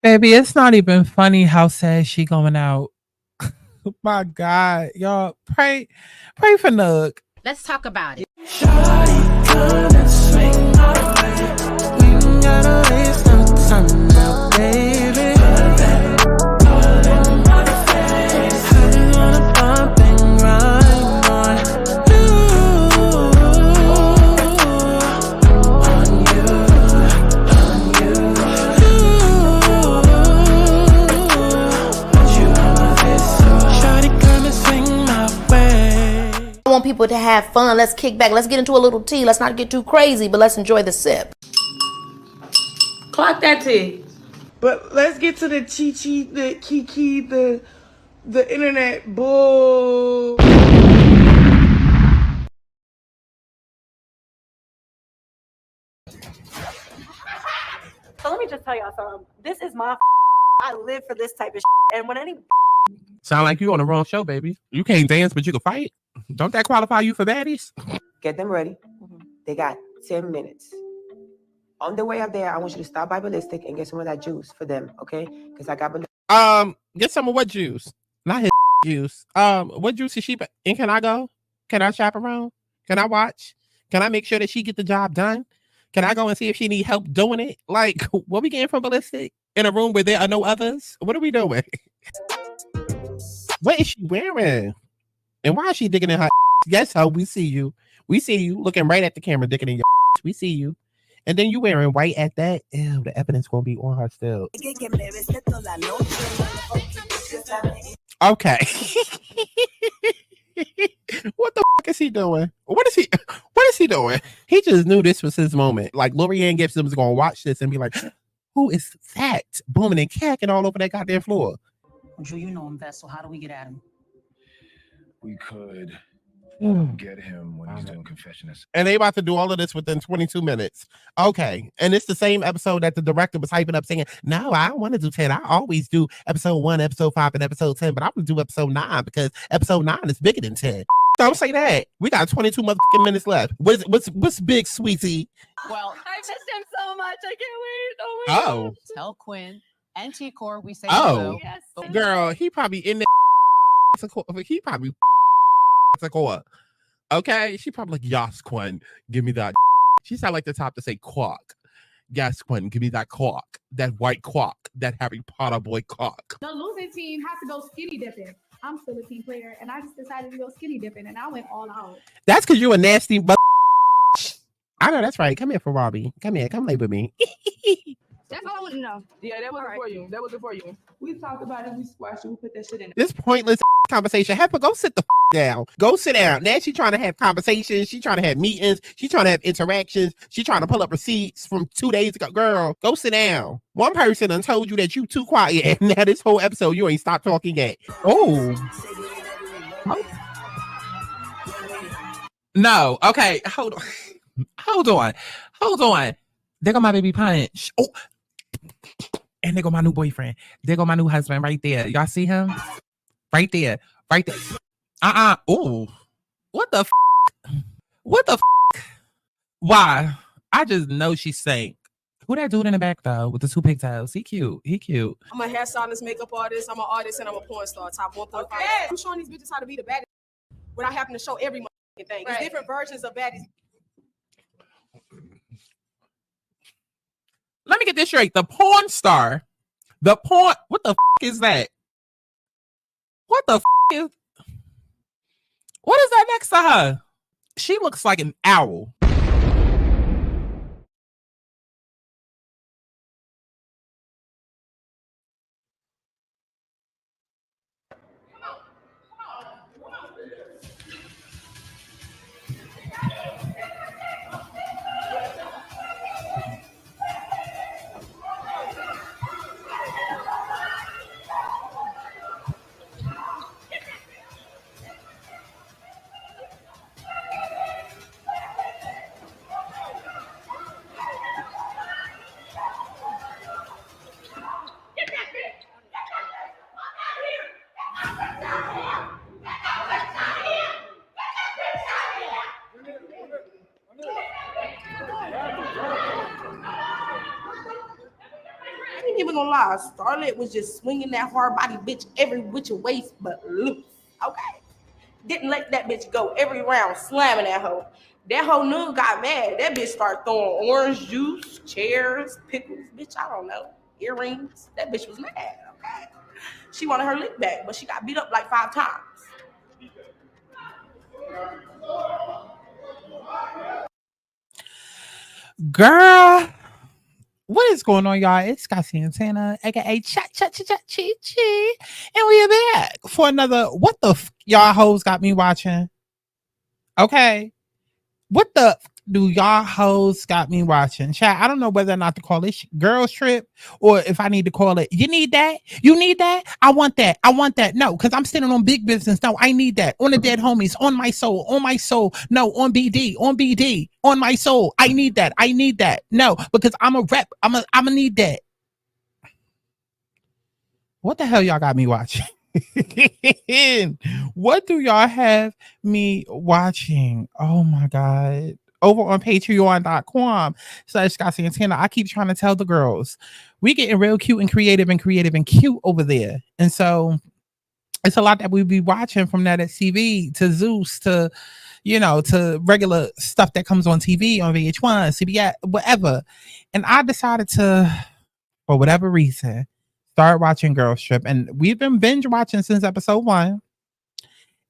Baby, it's not even funny how sad she going out. My God, y'all pray for Nug. Let's talk about it. Shawty, come and swing my way. We ain't gotta waste no time now, baby. Put that all in my face. I just wanna bump and grind on you, on you, on you. Put you on my face, so shawty, come and swing my way. I want people to have fun. Let's kick back. Let's get into a little tea. Let's not get too crazy, but let's enjoy the sip. Clock that tea. But let's get to the Chi-Chi, the Kiki, the internet bull. So let me just tell y'all something. This is my I live for this type of and when any Sound like you on the wrong show, baby. You can't dance, but you can fight. Don't that qualify you for baddies? Get them ready. They got 10 minutes. On the way up there, I want you to stop by Ballistic and get some of that juice for them, okay? Because I got Get some of what juice? Not his juice. What juice is she? And can I go? Can I chaperone? Can I watch? Can I make sure that she get the job done? Can I go and see if she need help doing it? Like, what we getting from Ballistic in a room where there are no others? What are we doing? What is she wearing? And why is she digging in her? Yes, ho, we see you. We see you looking right at the camera, digging in your. We see you. And then you wearing white at that. Ew, the evidence gonna be on her still. Okay. What the fuck is he doing? What is he doing? He just knew this was his moment. Like Lorianne Gibson was gonna watch this and be like, who is that? Booming and cacking all over that goddamn floor. Drew, you know him best, so how do we get at him? We could get him when he's doing confessions. And they about to do all of this within 22 minutes. Okay. And it's the same episode that the director was hyping up saying, no, I don't want to do 10. I always do episode 1, episode 5, and episode 10, but I'm going to do episode 9 because episode 9 is bigger than 10. Don't say that. We got 22 motherfucking minutes left. What's big, sweetie? Well, I miss him so much. I can't wait. Oh my God. Tell Quinn and T-Core we say hello. Yes. Girl, he probably in the he probably okay, she probably like, yes, Quinn, give me that. She sound like the top to say quark. Yes, Quinn, give me that quark, that white quark, that Harry Potter boy quark. The losing team has to go skinny dipping. I'm still a team player, and I just decided to go skinny dipping, and I went all out. That's because you a nasty I know that's right. Come here, for Robbie. Come here, come lay with me. That's all I want to know. Yeah, that wasn't for you. That wasn't for you. We talked about it. We squashed it. We put that shit in. This pointless conversation. Heifer, go sit the down. Go sit down. Now she trying to have conversations. She trying to have meetings. She trying to have interactions. She trying to pull up receipts from 2 days ago. Girl, go sit down. One person done told you that you too quiet, and now this whole episode you ain't stopped talking yet. Oh. No. Okay. Hold on. Hold on. There go my baby Punch. Oh. And there go my new boyfriend. There go my new husband right there. Y'all see him? Right there. Right there. Oh. What the What the Why? I just know she sank. Who that dude in the back though with the 2 pigtails? He cute. I'm a hairstylist, makeup artist. I'm an artist, and I'm a porn star. Top 1.5. Okay. I'm showing these bitches how to be the baddest without having to show every thing. There's different versions of baddies. Let me get this straight. The porn star. What the is that? What the is? What is that next to her? She looks like an owl. even gonna lie. Starlet was just swinging that hard body bitch every which way but loose. Okay. Didn't let that bitch go every round, slamming that hoe. That whole nigga got mad. That bitch started throwing orange juice, chairs, pickles, bitch, I don't know, earrings. That bitch was mad, okay? She wanted her lick back, but she got beat up like 5 times. Girl, what is going on, y'all? It's Scott Santana, aka Chat Chi, and we are back for another What the y'all hoes got me watching. Okay, what the do y'all hoes got me watching? Chat, I don't know whether or not to call it girls trip or if I need to call it you need that, you need that, I want that, no, because I'm sitting on big business. No, I need that on the dead homies, on my soul, no, on BD, on my soul, I need that, no, because I'm a rep, I'm a need that. What the hell y'all got me watching? What do y'all have me watching? Oh my god. Over on patreon.com/Scott Santana. I keep trying to tell the girls we getting real cute and creative and cute over there. And so it's a lot that we be watching, from that at TV to Zeus to, you know, to regular stuff that comes on TV on VH1, CBS, whatever. And I decided to, for whatever reason, start watching Girls Trip, and we've been binge watching since episode 1.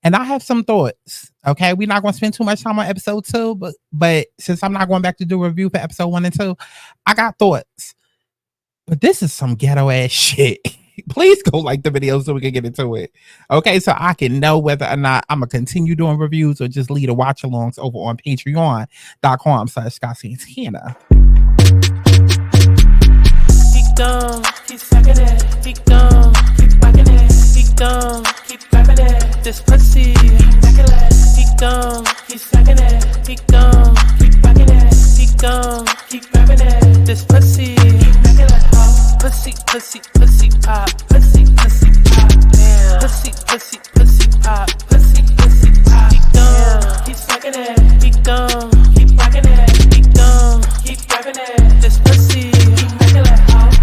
And I have some thoughts. Okay, we're not going to spend too much time on episode 2, but since I'm not going back to do a review for episode 1 and 2, I got thoughts. But this is some ghetto ass shit. Please go like the video so we can get into it. Okay, so I can know whether or not I'm gonna continue doing reviews or just lead a watch alongs over on patreon.com/Scott Santana. Keep sucking it, keep going, keep fucking it, keep going, keep grabbing it. This pussy, keep going, keep sucking it, keep going, keep fucking it, keep going, keep grabbing it. This pussy, pussy, pussy, pussy pop, pussy, pussy pop, yeah. Pussy, pussy, pussy pop, pussy, pussy pop. Keep going, keep sucking it, keep going, keep fucking it, keep going, keep grabbing it. This pussy, keep making it hot.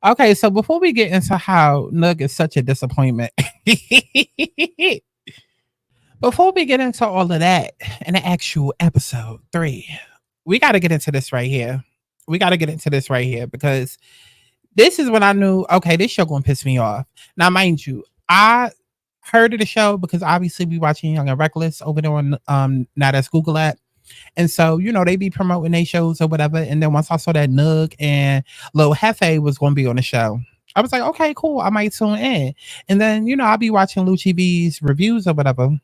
Okay, so before we get into how Nug is such a disappointment, before we get into all of that in the actual episode 3, we got to get into this right here. Because this is when I knew, okay, this show gonna piss me off. Now, mind you, I heard of the show because obviously we watching Young and Reckless over there on now that's Google app. And so, you know, they be promoting their shows or whatever. And then once I saw that Nug and Lil Hefe was going to be on the show, I was like, okay, cool, I might tune in. And then, you know, I'll be watching Lucci B's reviews or whatever.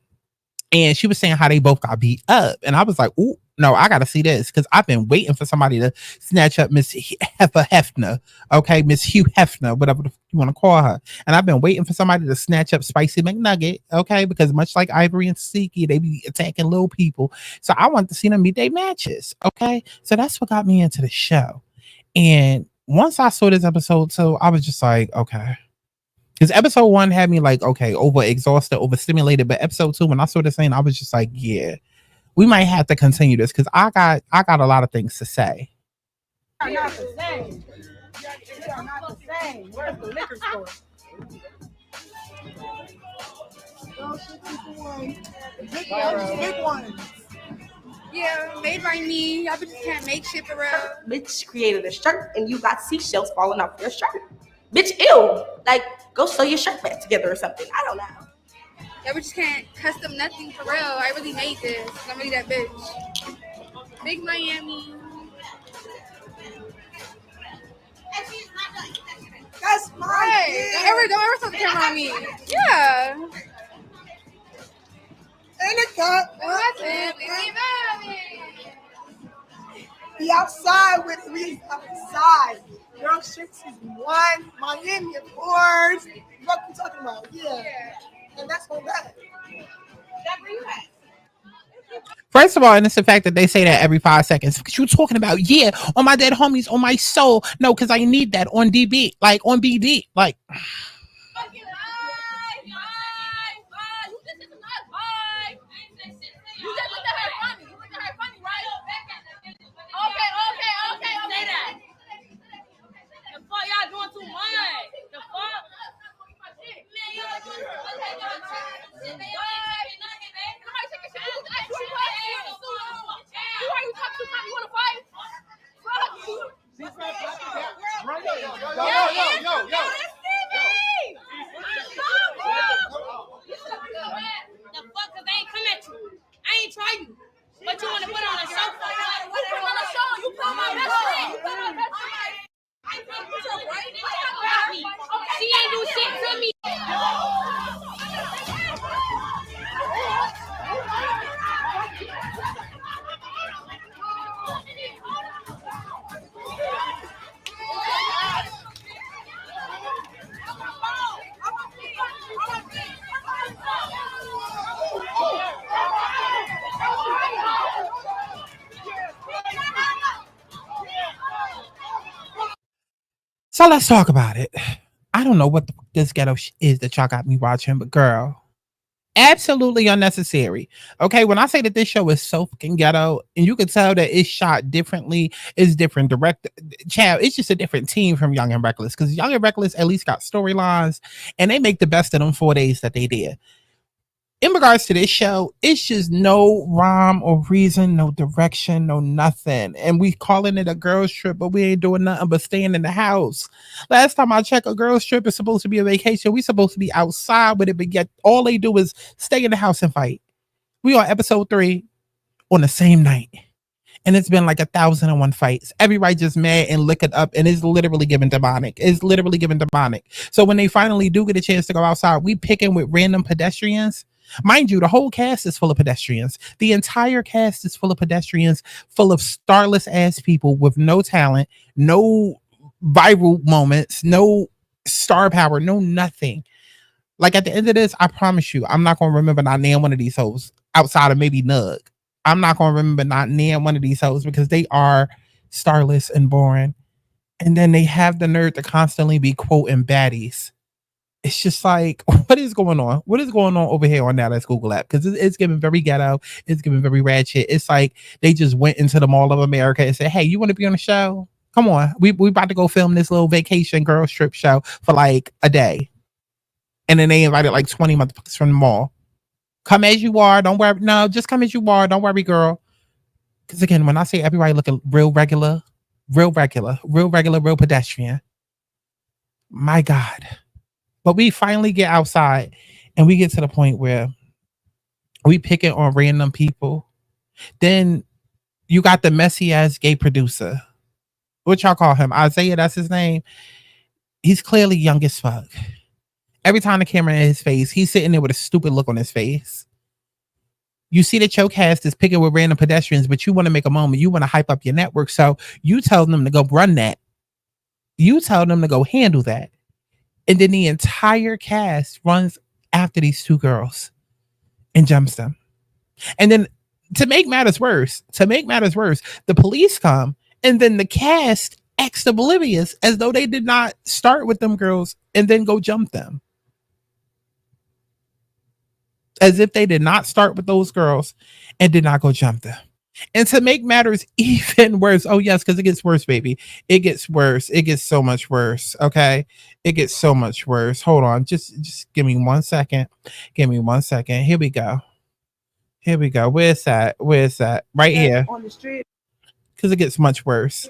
And she was saying how they both got beat up. And I was like, ooh, no, I got to see this. Because I've been waiting for somebody to snatch up Miss Hefner. Okay, Miss Hugh Hefner, whatever you want to call her. And I've been waiting for somebody to snatch up Spicy McNugget. Okay, because much like Ivory and Siki, they be attacking little people. So I want to see them meet their matches. Okay, so that's what got me into the show. And once I saw this episode 2, I was just like, okay. Because episode 1 had me like, okay, over exhausted, overstimulated. But episode 2, when I saw this thing, I was just like, yeah, we might have to continue this because I got a lot of things to say. They are not the same. They are not the same. Where's the liquor store? Big ones. Yeah, made by me. Y'all bitches can't make shit for real. Bitch created a shirt and you got seashells falling off your shirt. Bitch, ew. Like, go sew your shirt back together or something. I don't know. Y'all bitches can't custom nothing for real. I really made this. I'm really that bitch. Big Miami. That's my Right. Don't ever stop the camera on me. Yeah. And it got be outside with me outside. Girl, shit is 1, Miami, of course. What you talking about? Yeah. And that's all that. That's where you at. First of all, and it's the fact that they say that every 5 seconds. Because you talking about, yeah, on my dead homies, on my soul. No, because I need that on DB, like on BD. Like, too much. The fuck? Man, you don't do it. Who are you talking to? You want to fight? The fuck, cause they ain't come at you. I ain't try you. But you want to put on a show for what? You put on a show. You put on my best friend. You put on my best friend. I can't put your right in. She ain't do shit to me. So let's talk about it. I don't know what this ghetto is that y'all got me watching, but girl, absolutely unnecessary. Okay, when I say that this show is so fucking ghetto, and you can tell that it's shot differently, it's different direct. Child, it's just a different team from Young and Reckless, because Young and Reckless at least got storylines, and they make the best of them 4 days that they did. In regards to this show, it's just no rhyme or reason, no direction, no nothing. And we calling it a girls trip, but we ain't doing nothing but staying in the house. Last time I checked, a girls trip is supposed to be a vacation. We supposed to be outside with it, but yet all they do is stay in the house and fight. We on episode 3 on the same night. And it's been like 1,001 fights. Everybody just mad and lick it up, and it's literally giving demonic. It's literally giving demonic. So when they finally do get a chance to go outside, we picking with random pedestrians. Mind you, the whole cast is full of pedestrians. The entire cast is full of pedestrians, full of starless ass people with no talent, no viral moments, no star power, no nothing. Like at the end of this, I promise you, I'm not going to remember not name one of these hoes outside of maybe Nug. I'm not going to remember not name one of these hoes because they are starless and boring. And then they have the nerve to constantly be quoting baddies. It's just like, what is going on? What is going on over here on Now Let's Google app? Because it's giving very ghetto. It's giving very ratchet. It's like they just went into the Mall of America and said, hey, you want to be on the show? Come on. We about to go film this little vacation girl strip show for like a day. And then they invited like 20 motherfuckers from the mall. Come as you are. Don't worry. No, just come as you are. Don't worry, girl. Because again, when I say everybody looking real regular, real pedestrian, my God. But we finally get outside and we get to the point where we pick it on random people. Then you got the messy ass gay producer. What y'all call him? Isaiah, that's his name. He's clearly young as fuck. Every time the camera in his face, he's sitting there with a stupid look on his face. You see that your cast is picking with random pedestrians, but you want to make a moment. You want to hype up your network. So you tell them to go run that. You tell them to go handle that. And then the entire cast runs after these two girls and jumps them. And then to make matters worse, the police come and then the cast acts oblivious as though they did not start with them girls and then go jump them. As if they did not start with those girls and did not go jump them. And to make matters even worse, oh yes, because it gets worse, baby. It gets worse. It gets so much worse. Okay. It gets so much worse. Hold on. Just give me 1 second. Give me 1 second. Here we go. Where's that? Right here. On the strip. Because it gets much worse.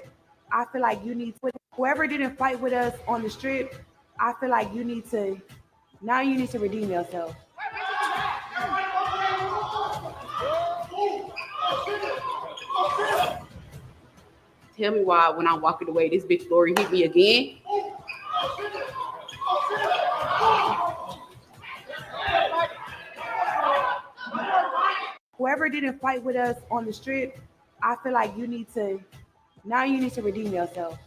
I feel like you need whoever didn't fight with us on the strip. I feel like you need to redeem yourself. Tell me why when I'm walking away, this bitch Lori hit me again. Whoever didn't fight with us on the strip, I feel like you need to redeem yourself.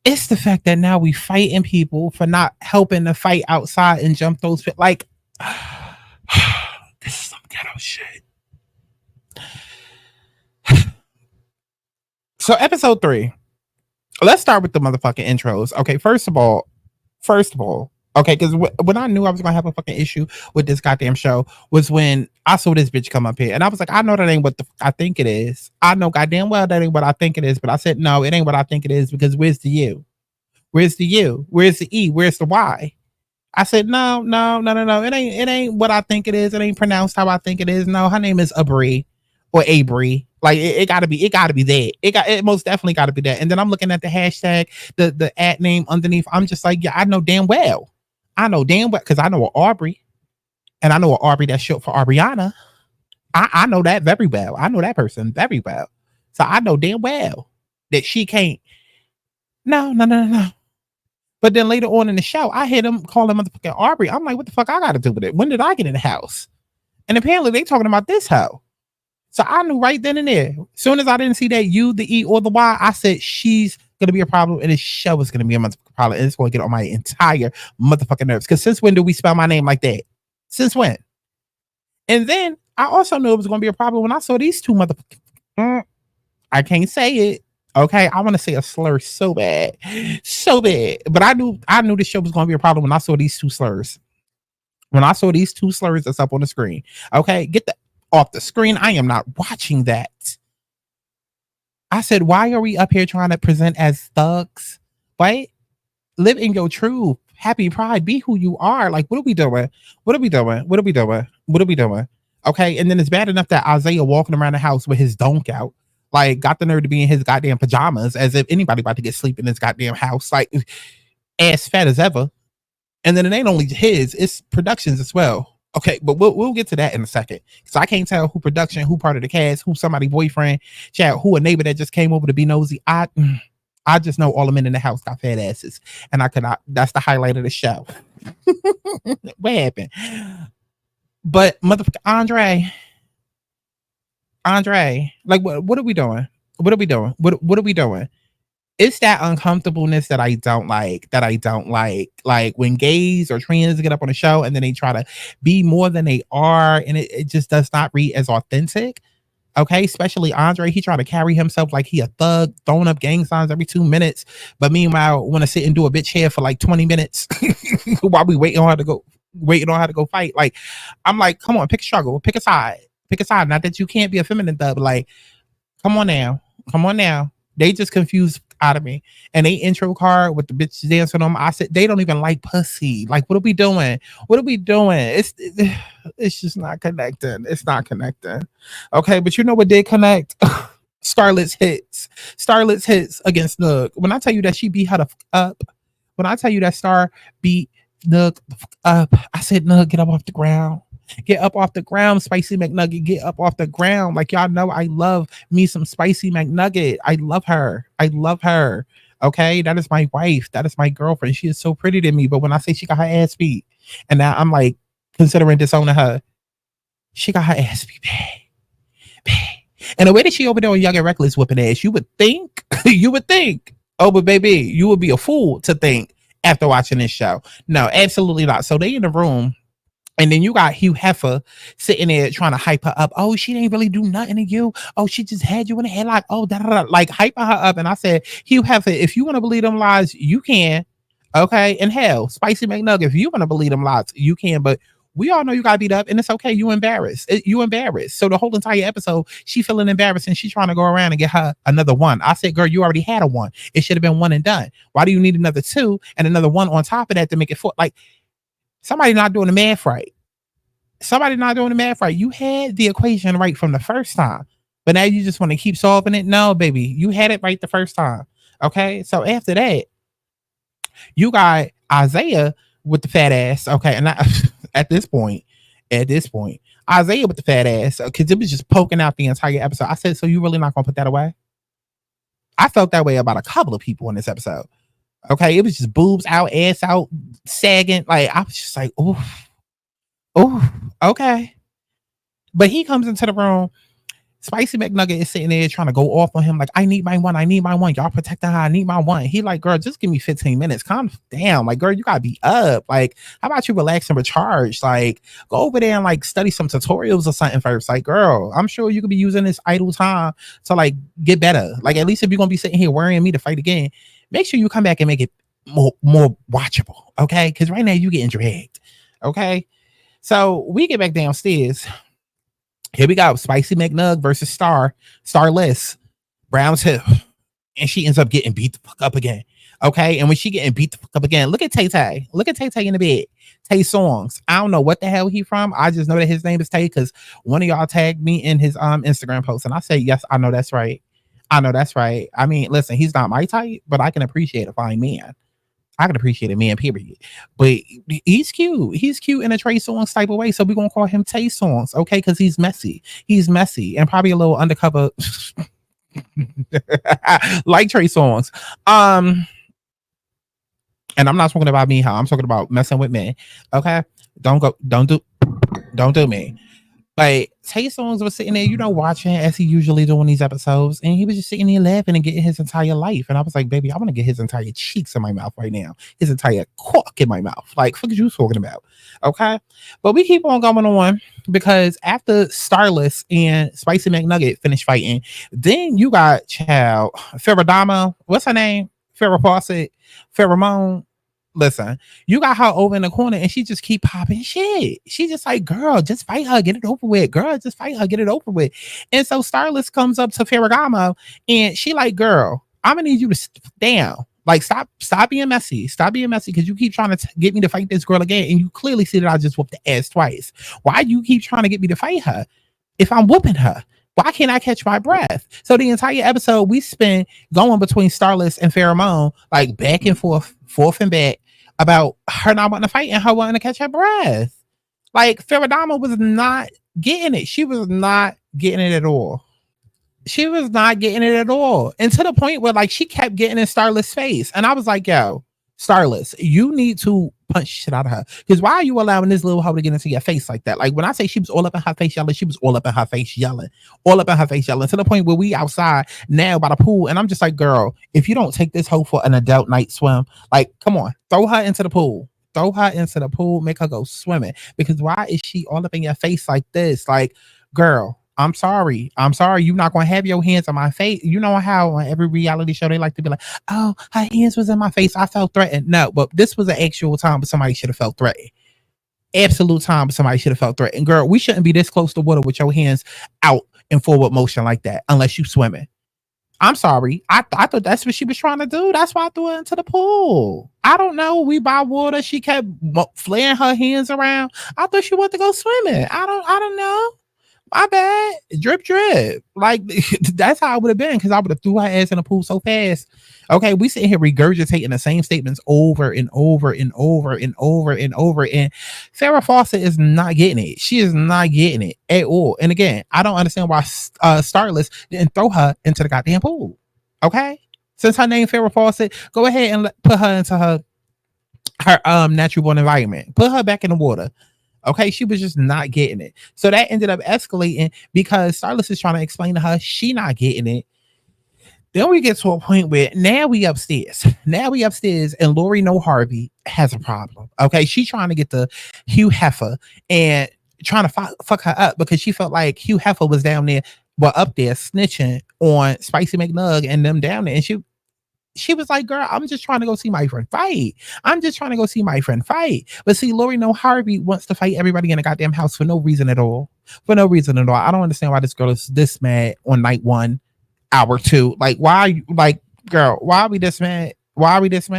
It's the fact that now we fighting people for not helping to fight outside and jump those like this is some ghetto shit. So episode 3. Let's start with the motherfucking intros. Okay, first of all, okay, because when I knew I was gonna have a fucking issue with this goddamn show was when I saw this bitch come up here, and I was like, I know that ain't what I think it is. I know goddamn well that ain't what I think it is, but I said no, it ain't what I think it is because where's the you? Where's the U? Where's the E? Where's the Y? I said, no. It ain't what I think it is. It ain't pronounced how I think it is. No, her name is Abri or Abri. Like it gotta be that. It most definitely gotta be that. And then I'm looking at the hashtag, the ad name underneath. I'm just like, yeah, I know damn well, because I know an Aubrey, and I know an Aubrey that's short for Ariana. I know that very well. I know that person very well. So I know damn well that she can't. No. But then later on in the show, I hear them calling motherfucking Aubrey. I'm like, what the fuck I got to do with it? When did I get in the house? And apparently they talking about this hoe. So I knew right then and there. As soon as I didn't see that U, the E, or the Y, I said, she's going to be a problem. And this show is going to be a motherfucking problem. And it's going to get on my entire motherfucking nerves. Because since when do we spell my name like that? Since when? And then I also knew it was going to be a problem when I saw these two motherfuckers. I can't say it. Okay, I want to say a slur so bad. But I knew this show was going to be a problem when I saw these two slurs. When I saw these two slurs that's up on the screen. Okay, get that off the screen. I am not watching that. I said, why are we up here trying to present as thugs? Right? Live in your truth. Happy Pride. Be who you are. Like, what are we doing? Okay, and then it's bad enough that Isaiah walking around the house with his donk out. Like, got the nerve to be in his goddamn pajamas as if anybody about to get sleep in this goddamn house. Like, ass fat as ever. And then it ain't only his, it's productions as well. Okay, but we'll get to that in a second. Because I can't tell who production, who part of the cast, who somebody's boyfriend, chat, who a neighbor that just came over to be nosy. I just know all the men in the house got fat asses. And I cannot, that's the highlight of the show. What happened? But motherfucker Andre, like what are we doing? What are we doing? It's that uncomfortableness that I don't like. Like when gays or trans get up on a show and then they try to be more than they are, and it just does not read as authentic. Okay, especially Andre, he trying to carry himself like he a thug, throwing up gang signs every 2 minutes, but meanwhile want to sit and do a bitch hair for like 20 minutes while we waiting on her to go fight. Like, I'm like, come on, pick a struggle, pick a side. Not that you can't be a feminine thug, but like, come on now. They just confused out of me. And they intro card with the bitch dancing on them. I said, they don't even like pussy. Like, what are we doing? It's just not connecting. It's not connecting. Okay, but you know what did connect? Starlet's hits against Nook. When I tell you that she beat her the fuck up, when I tell you that Star beat Nook the fuck up, I said, Nook, get up off the ground. Get up off the ground, Spicy McNugget. Get up off the ground. Like, y'all know I love me some Spicy McNugget. I love her. Okay, that is my wife. That is my girlfriend. She is so pretty to me. But when I say she got her ass beat, and now I'm like considering disowning her, she got her ass beat bad. And the way that she over there on Young and Reckless whipping ass, you would think, oh, but baby, you would be a fool to think after watching this show. No, absolutely not. So they in the room. And then you got Hugh Hefner sitting there trying to hype her up. Oh, she didn't really do nothing to you. Oh, she just had you in the headlock. Oh, like hyping her up. And I said, Hugh Hefner, if you want to believe them lies, you can. Okay. And hell, Spicy McNugget, if you want to believe them lies, you can. But we all know you got beat up, and it's okay. You embarrassed. So the whole entire episode, she feeling embarrassed, and she's trying to go around and get her another one. I said, girl, you already had a one. It should have been one and done. Why do you need another two and another one on top of that to make it four? Like, somebody not doing the math right. You had the equation right from the first time, but now you just want to keep solving it. No, baby, you had it right the first time. Okay. So after that, you got Isaiah with the fat ass. Okay. And at this point, Isaiah with the fat ass, because it was just poking out the entire episode. I said, so you really not going to put that away? I felt that way about a couple of people in this episode. Okay. It was just boobs out, ass out, sagging. Like, I was just like, oh, okay. But he comes into the room. Spicy McNugget is sitting there trying to go off on him. Like, I need my one. Y'all protecting her. I need my one. He like, girl, just give me 15 minutes. Calm down. Like, girl, you gotta be up. Like, how about you relax and recharge? Like, go over there and like study some tutorials or something first. Like, girl, I'm sure you could be using this idle time to like get better. Like, at least if you're gonna be sitting here worrying me to fight again, make sure you come back and make it more watchable. Okay. Because right now you getting dragged. Okay. So we get back downstairs. Here we go. Spicy McNug versus Starless. Brown's Hill. And she ends up getting beat the fuck up again. Okay. And when she getting beat the fuck up again, look at Tay Tay. Look at Tay Tay in the bed. Tay Songs. I don't know what the hell he from. I just know that his name is Tay because one of y'all tagged me in his Instagram post. And I say, yes, I know that's right. I know that's right. I mean, listen, he's not my type, but I can appreciate a fine man. I can appreciate a man, period. But he's cute. He's cute in a Trey Songz type of way. So we're gonna call him Tay Songs, okay? Because he's messy. He's messy and probably a little undercover like Trey Songz. And I'm not talking about me, how I'm talking about messing with men. Okay. Don't do me. Like Tay Songs was sitting there, watching as he usually do in these episodes, and he was just sitting there laughing and getting his entire life. And I was like, baby, I want to get his entire cheeks in my mouth right now, his entire cork in my mouth. Like, what are you talking about? Okay, but we keep on going on because after Starless and Spicy McNugget finish fighting, then you got child Farrah, what's her name? Farrah Fawcett, Pheromone. Listen, you got her over in the corner and she just keep popping shit. She just like, girl, just fight her, get it over with. Girl, just fight her, get it over with. And so Starless comes up to Ferragamo and she like, girl, I'm gonna need you to sit down. Like, stop being messy. Stop being messy because you keep trying to get me to fight this girl again. And you clearly see that I just whooped the ass twice. Why do you keep trying to get me to fight her if I'm whooping her? Why can't I catch my breath? So the entire episode we spent going between Starless and Pheromone, like back and forth and back, about her not wanting to fight and her wanting to catch her breath. Like, Ferragamo was not getting it. She was not getting it at all. She was not getting it at all. And to the point where, like, she kept getting in Starless' face. And I was like, yo, Starless, you need to punch shit out of her. Because why are you allowing this little hoe to get into your face like that? Like, when I say she was all up in her face yelling, she was all up in her face yelling. All up in her face yelling. To the point where we outside now by the pool. And I'm just like, girl, if you don't take this hoe for an adult night swim, like, come on, throw her into the pool. Throw her into the pool, make her go swimming. Because why is she all up in your face like this? Like, girl, I'm sorry. You're not going to have your hands on my face. You know how on every reality show they like to be like, oh, her hands was in my face. I felt threatened. No, but this was an actual time, but somebody should have felt threatened. Absolute time, but somebody should have felt threatened. Girl, we shouldn't be this close to water with your hands out in forward motion like that unless you swimming. I'm sorry. I thought that's what she was trying to do. That's why I threw her into the pool. I don't know. We by water. She kept flaring her hands around. I thought she wanted to go swimming. I don't know. My bad. Drip. Like, that's how I would have been, because I would have threw her ass in the pool so fast. Okay, we sitting here regurgitating the same statements over and over and over and over and over. And Farrah Fawcett is not getting it. She is not getting it at all. And again, I don't understand why Starless didn't throw her into the goddamn pool. Okay? Since her name Farrah Fawcett, go ahead and put her into her natural born environment. Put her back in the water. Okay, she was just not getting it. So that ended up escalating because Starless is trying to explain to her she not getting it. Then we get to a point where now we upstairs. And Lori No Harvey has a problem. Okay, she's trying to get the Hugh Hefner and trying to fuck her up because she felt like Hugh Hefner was down there, up there snitching on Spicy McNug and them down there. And she was like, girl, I'm just trying to go see my friend fight. But see, Lori No Harvey wants to fight everybody in the goddamn house for no reason at all. I don't understand why this girl is this mad on night 1, hour 2. Like, why are you, like, girl, why are we this mad? Why are we this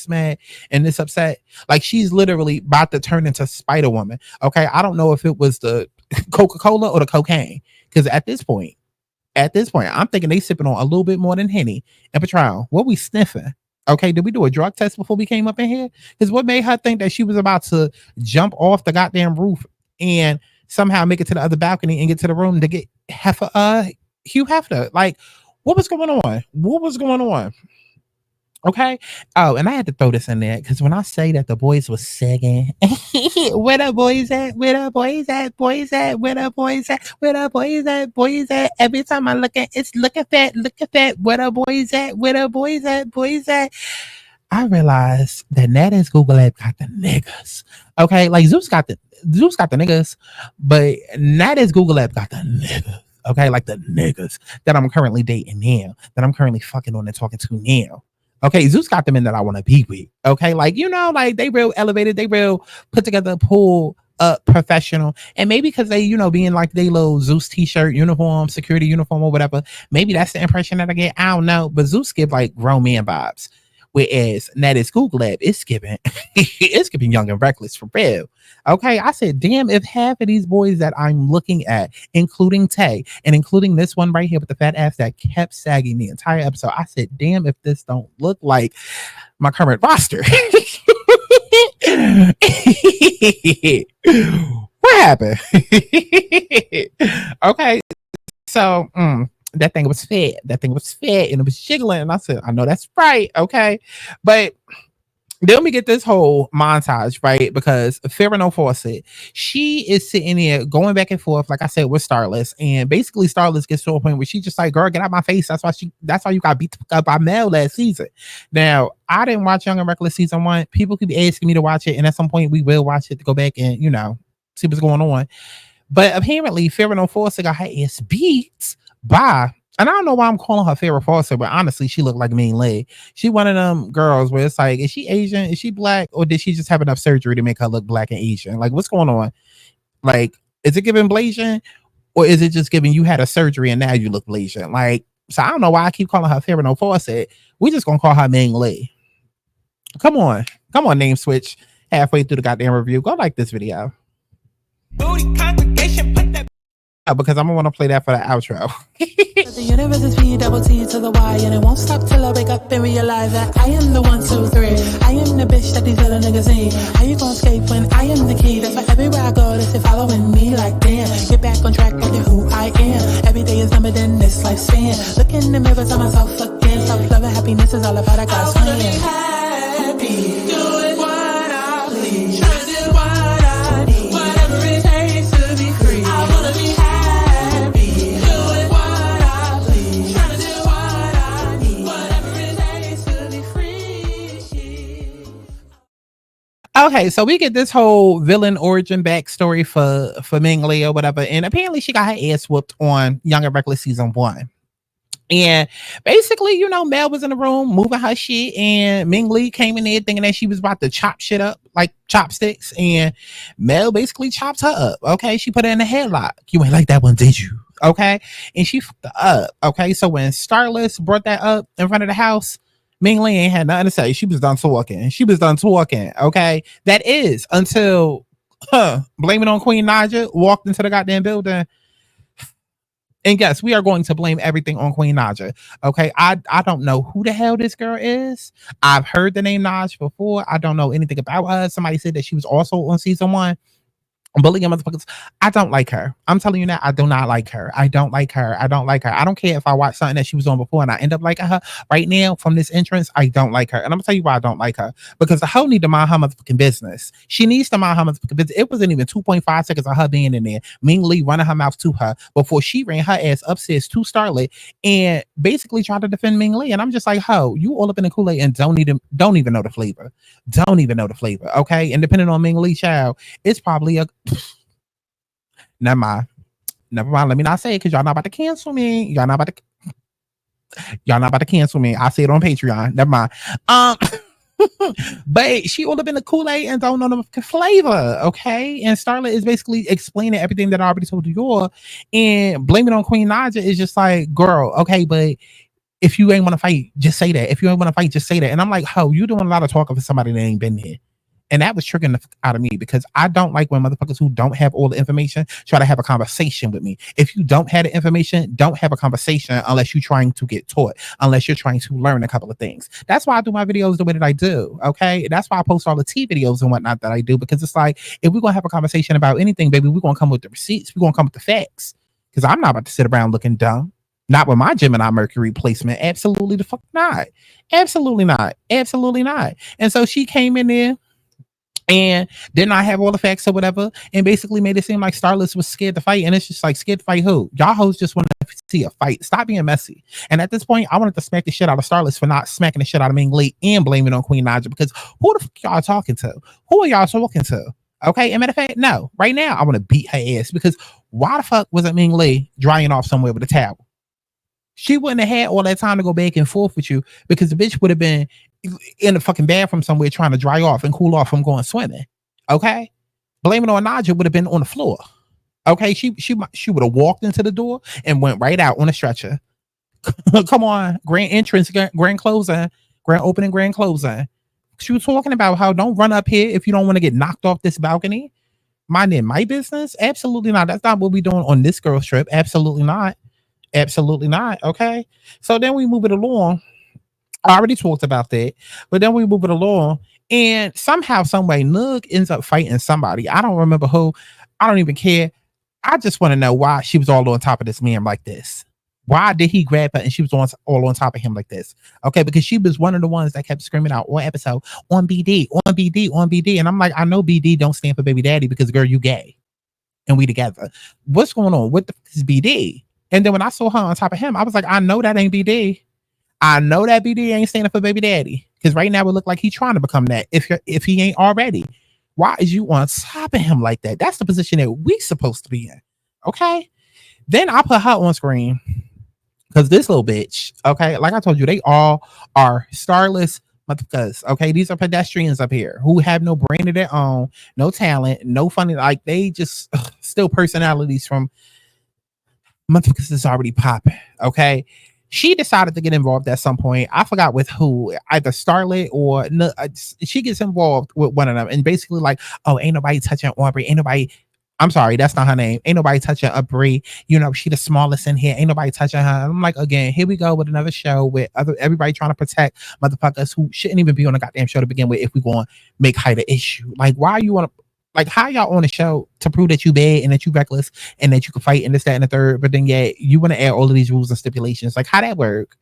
mad and this upset? Like, she's literally about to turn into Spider-Woman. Okay, I don't know if it was the Coca-Cola or the cocaine. Because at this point, I'm thinking they sipping on a little bit more than Henny and Patron. What we sniffing? Okay, did we do a drug test before we came up in here? Because what made her think that she was about to jump off the goddamn roof and somehow make it to the other balcony and get to the room to get Hugh Hefner? Like, what was going on? Okay. Oh, and I had to throw this in there because when I say that the boys was sagging, where the boys at? Every time I look at it's look at that. Where the boys at? I realized that Nada's Google app got the niggas. Okay, like Zeus got the niggas, but Nada's Google app got the niggas. Okay, like the niggas that I'm currently dating now, that I'm currently fucking on and talking to now. Okay, Zeus got them in that I want to be with. Okay, like, like they real elevated, they real put together, pull up, professional, and maybe because they, you know, being like they little Zeus t-shirt uniform, security uniform or whatever, maybe that's the impression that I get. I don't know, but Zeus give like grown man vibes, whereas that is Google Lab, it's giving it's giving Young and Reckless for real. Okay, I said, damn, if half of these boys that I'm looking at, including Tay and including this one right here with the fat ass that kept sagging the entire episode, I said, damn, if this don't look like my current roster. What happened? Okay, so that thing was fat. That thing was fat and it was jiggling. And I said, I know that's right. Okay, but then we get this whole montage, right? Because Farrah No Fawcett, she is sitting there going back and forth, like I said, with Starless, and basically Starless gets to a point where she's just like, "Girl, get out my face." That's why you got beat up by Mel last season. Now, I didn't watch Young and Reckless season 1. People keep asking me to watch it, and at some point we will watch it to go back and, you know, see what's going on. But apparently, Farrah No Fawcett got her ass beat by. And I don't know why I'm calling her Farrah Fawcett, but honestly, she looked like Ming Lee. She one of them girls where it's like, is she Asian? Is she black? Or did she just have enough surgery to make her look black and Asian? Like, what's going on? Like, is it giving Blasian? Or is it just giving you had a surgery and now you look Blasian? Like, so I don't know why I keep calling her Farrah No Fawcett. We're just going to call her Ming Lee. Come on, name switch halfway through the goddamn review. Go like this video. Booty congregation, put that because I'm gonna want to play that for the outro. The universe is P-double-T to the Y, and it won't stop till I wake up and realize that I am the 1, 2, 3. I am the bitch that these other niggas need. How you gonna escape when I am the key? That's why everywhere I go, they following me like damn. Get back on track, look at who I am. Every day is numbered in this lifespan. Look in the mirror, tell myself again. Self-love and happiness is all about I got happy, doing what I please, trying to do what I need, whatever it takes to be free. I wanna be happy. Okay, so we get this whole villain origin backstory for Ming Lee or whatever, and apparently she got her ass whooped on Young and Reckless season 1. And basically, you know, Mel was in the room moving her shit, and Ming Lee came in there thinking that she was about to chop shit up like chopsticks, and Mel basically chopped her up. Okay, she put her in a headlock. You ain't like that one, did you? Okay, and she fucked her up. Okay, so when Starless brought that up in front of the house, Ming Lee ain't had nothing to say. She was done talking. Okay, that is until Blame It on Queen Naija walked into the goddamn building. And yes, we are going to blame everything on Queen Naija. Okay, I don't know who the hell this girl is. I've heard the name Naija before. I don't know anything about her. Somebody said that she was also on season 1. Bullying motherfuckers. I don't like her. I'm telling you now, I do not like her. I don't like her. I don't care if I watch something that she was on before and I end up liking her. Right now, from this entrance, I don't like her. And I'm gonna tell you why I don't like her. Because the hoe need to mind her motherfucking business. She needs to mind her motherfucking business. It wasn't even 2.5 seconds of her being in there. Ming Lee running her mouth to her before she ran her ass upstairs to Starlet and basically tried to defend Ming Lee. And I'm just like, ho, you all up in the Kool-Aid and don't even know the flavor. Don't even know the flavor. Okay. And depending on Ming Lee, child, it's probably a never mind. Let me not say it because y'all not about to cancel me. Y'all not about to cancel me. I say it on Patreon. Never mind. But she all up in the Kool-Aid and don't know the flavor. Okay. And Starlet is basically explaining everything that I already told you. And Blame It on Queen Naija is just like, girl, okay, but if you ain't want to fight, just say that. If you ain't want to fight, just say that. And I'm like, ho, you doing a lot of talking for somebody that ain't been here. And that was triggering the out of me because I don't like when motherfuckers who don't have all the information try to have a conversation with me. If you don't have the information, don't have a conversation unless you're trying to get taught, unless you're trying to learn a couple of things. That's why I do my videos the way that I do. Okay. That's why I post all the tea videos and whatnot that I do, because it's like, if we're going to have a conversation about anything, baby, we're going to come with the receipts. We're going to come with the facts, because I'm not about to sit around looking dumb. Not with my Gemini Mercury placement. Absolutely the fuck not. Absolutely not. Absolutely not. And so she came in there and did not have all the facts or whatever, and basically made it seem like Starless was scared to fight. And it's just like, scared to fight who? Y'all hoes just want to see a fight. Stop being messy. And at this point, I wanted to smack the shit out of Starless for not smacking the shit out of Ming Lee and blaming on Queen Naija, because who the fuck y'all talking to? Who are y'all talking to? Okay, and matter of fact, no. Right now, I want to beat her ass, because why the fuck wasn't Ming Lee drying off somewhere with a towel? She wouldn't have had all that time to go back and forth with you, because the bitch would have been in the fucking bathroom somewhere trying to dry off and cool off from going swimming. Okay? Blame it on Naja would have been on the floor. Okay, she would have walked into the door and went right out on a stretcher. Come on, grand entrance, grand closing, grand opening, grand closing. She was talking about how don't run up here if you don't want to get knocked off this balcony. Minding my business? Absolutely not. That's not what we're doing on this girl's trip. Absolutely not. Absolutely not. Okay. So then we move it along. I already talked about that, but then we move it along, and somehow, some way, Noog ends up fighting somebody. I don't remember who. I don't even care. I just want to know why she was all on top of this man like this. Why did he grab her and she was all on top of him like this? Okay, because she was one of the ones that kept screaming out all episode on BD, on BD, on BD. And I'm like, I know BD don't stand for baby daddy because, girl, you gay and we together. What's going on? What the f is BD? And then when I saw her on top of him, I was like, I know that ain't BD. I know that BD ain't standing for baby daddy, because right now it look like he's trying to become that if he ain't already. Why is you on top of him like that? That's the position that we supposed to be in. Okay. Then I put her on screen because this little bitch, okay, like I told you, they all are starless motherfuckers. Okay, these are pedestrians up here who have no brain of their own, no talent, no funny, like they just still personalities from motherfuckers that's already popping. Okay. She decided to get involved at some point. I forgot with who, either Starlet or no, she gets involved with one of them and basically like, oh, ain't nobody touching Aubrey. Ain't nobody, I'm sorry, that's not her name. Ain't nobody touching Aubrey. You know, she the smallest in here. Ain't nobody touching her. I'm like, again, here we go with another show with everybody trying to protect motherfuckers who shouldn't even be on a goddamn show to begin with if we going to make height an issue. Like, why you want to, like, how y'all on a show to prove that you bad and that you reckless and that you can fight and this, that, and the third, but then you want to add all of these rules and stipulations? Like, how that work?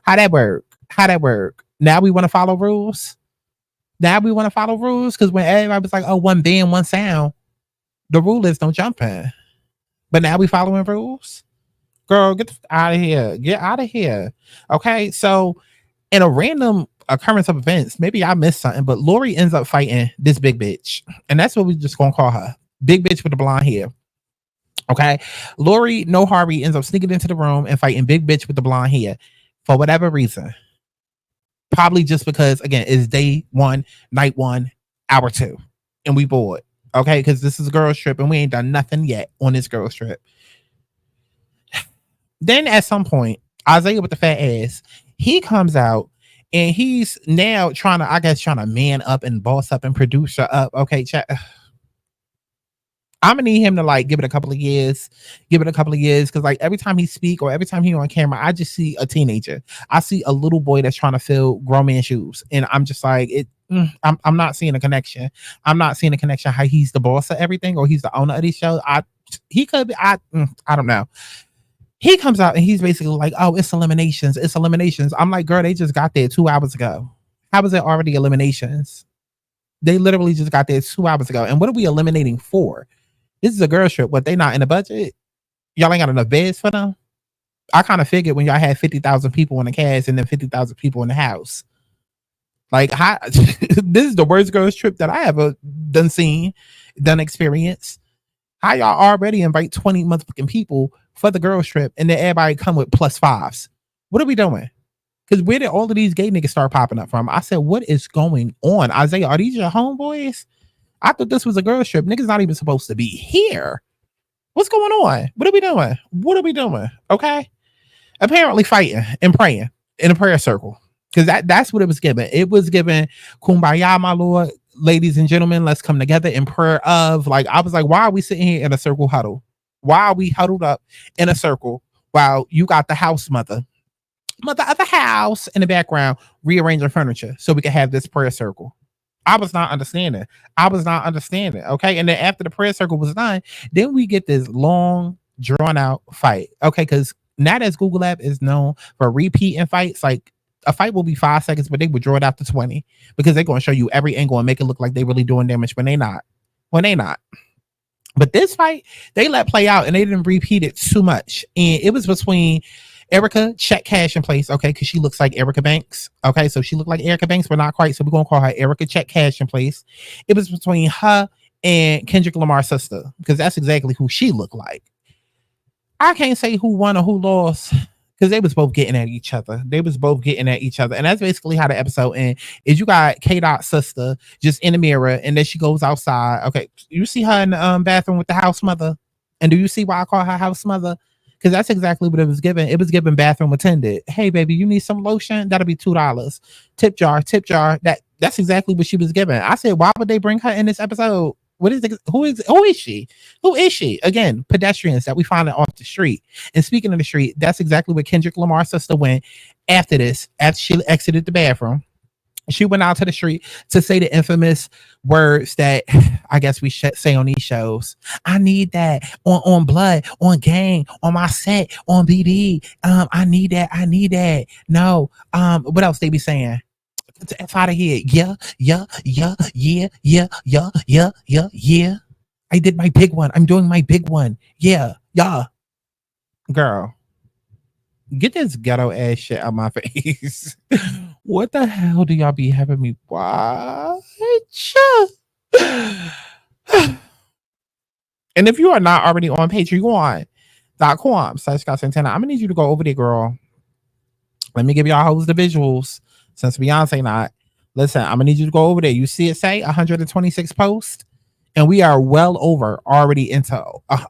How that work? How that work? Now we want to follow rules? Now we want to follow rules? Because when everybody was like, oh, one band, one sound, the rule is don't jump in. But now we following rules? Girl, get out of here. Get out of here. Okay, so in a random occurrence of events, maybe I missed something, but Lori ends up fighting this big bitch, and that's what we just gonna call her, big bitch with the blonde hair. Okay, Lori No Harvey ends up sneaking into the room and fighting big bitch with the blonde hair for whatever reason, probably just because, again, it's day one, night one, hour two, and we bored. Okay, because this is a girls trip and we ain't done nothing yet on this girls trip. Then at some point, Isaiah with the fat ass, he comes out and he's now trying to man up and boss up and produce her up. Okay, chat. I'm gonna need him to like give it a couple of years, because like every time he speak or every time he on camera, I just see a teenager. I see a little boy that's trying to fill grown man shoes, and I'm just like, I'm not seeing a connection. I'm not seeing a connection how he's the boss of everything or he's the owner of these shows. He could be. I don't know. He comes out and he's basically like, oh, it's eliminations. It's eliminations. I'm like, girl, they just got there 2 hours ago. How was it already eliminations? They literally just got there 2 hours ago. And what are we eliminating for? This is a girl trip. What, they not in the budget? Y'all ain't got enough beds for them? I kind of figured when y'all had 50,000 people in the cast and then 50,000 people in the house. Like, how, this is the worst girls trip that I ever done experienced. How y'all already invite 20 motherfucking people for the girls trip and then everybody come with +5s? What are we doing? Because where did all of these gay niggas start popping up from? I said, what is going on? Isaiah, are these your homeboys? I thought this was a girls trip. Niggas not even supposed to be here. What's going on? What are we doing? What are we doing? Okay. Apparently fighting and praying in a prayer circle. Because that's what it was given. It was given kumbaya, my lord. Ladies and gentlemen, let's come together in prayer of, like, I was like, why are we sitting here in a circle huddle? Why are we huddled up in a circle while you got the house mother of the house in the background rearranging furniture so we can have this prayer circle? I was not understanding. Okay. And then after the prayer circle was done, then we get this long drawn out fight. Okay. Because now that Google App is known for repeating fights, like a fight will be 5 seconds, but they would draw it out to 20 because they're going to show you every angle and make it look like they really doing damage when they not. But this fight, they let play out and they didn't repeat it too much. And it was between Erica, check cash in place, okay, because she looks like Erica Banks. Okay, so she looked like Erica Banks, but not quite. So we're going to call her Erica, check cash in place. It was between her and Kendrick Lamar's sister, because that's exactly who she looked like. I can't say who won or who lost because they was both getting at each other. And that's basically how the episode ends. Is you got K-Dot's sister just in the mirror, and then she goes outside. Okay, you see her in the bathroom with the house mother, and do you see why I call her house mother? Because that's exactly what it was given. It was given bathroom attendant. Hey baby, you need some lotion? That'll be $2. Tip jar. That's exactly what she was given. I said, why would they bring her in this episode? What is it? Who is she? Again, pedestrians that we find off the street. And speaking of the street, that's exactly where Kendrick Lamar's sister went after this. After she exited the bathroom, she went out to the street to say the infamous words that I guess we should say on these shows. I need that on Blood, on Gang, on my set, on BD. I need that. No. What else they be saying? F out of here. Yeah. I did my big one. I'm doing my big one. Yeah. Girl, get this ghetto ass shit out my face. What the hell do y'all be having me watch? And if you are not already on patreon.com/ScottSantana, I'm gonna need you to go over there, girl. Let me give y'all hoes the visuals. Since Beyonce not, listen, I'm gonna need you to go over there. You see it say 126 posts, and we are well over already into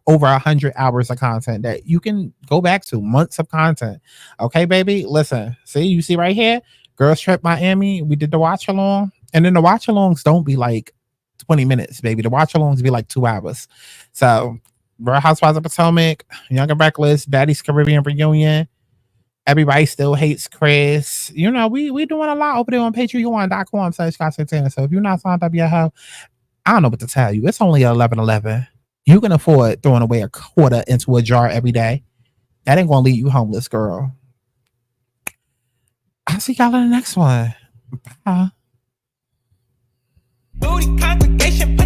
over 100 hours of content that you can go back to, months of content. Okay, baby, listen. See, you see right here, Girls Trip Miami. We did the watch along, and then the watch alongs don't be like 20 minutes, baby. The watch alongs be like 2 hours. So, Real Housewives of Potomac, Young and Reckless, Baddies Caribbean Reunion. Everybody still hates Chris. You know, we doing a lot over there on patreon.com/ScottSantana. So if you're not signed up yet, I don't know what to tell you. It's only 11:11. You can afford throwing away a quarter into a jar every day. That ain't gonna leave you homeless, girl. I'll see y'all in the next one. Bye. Booty congregation.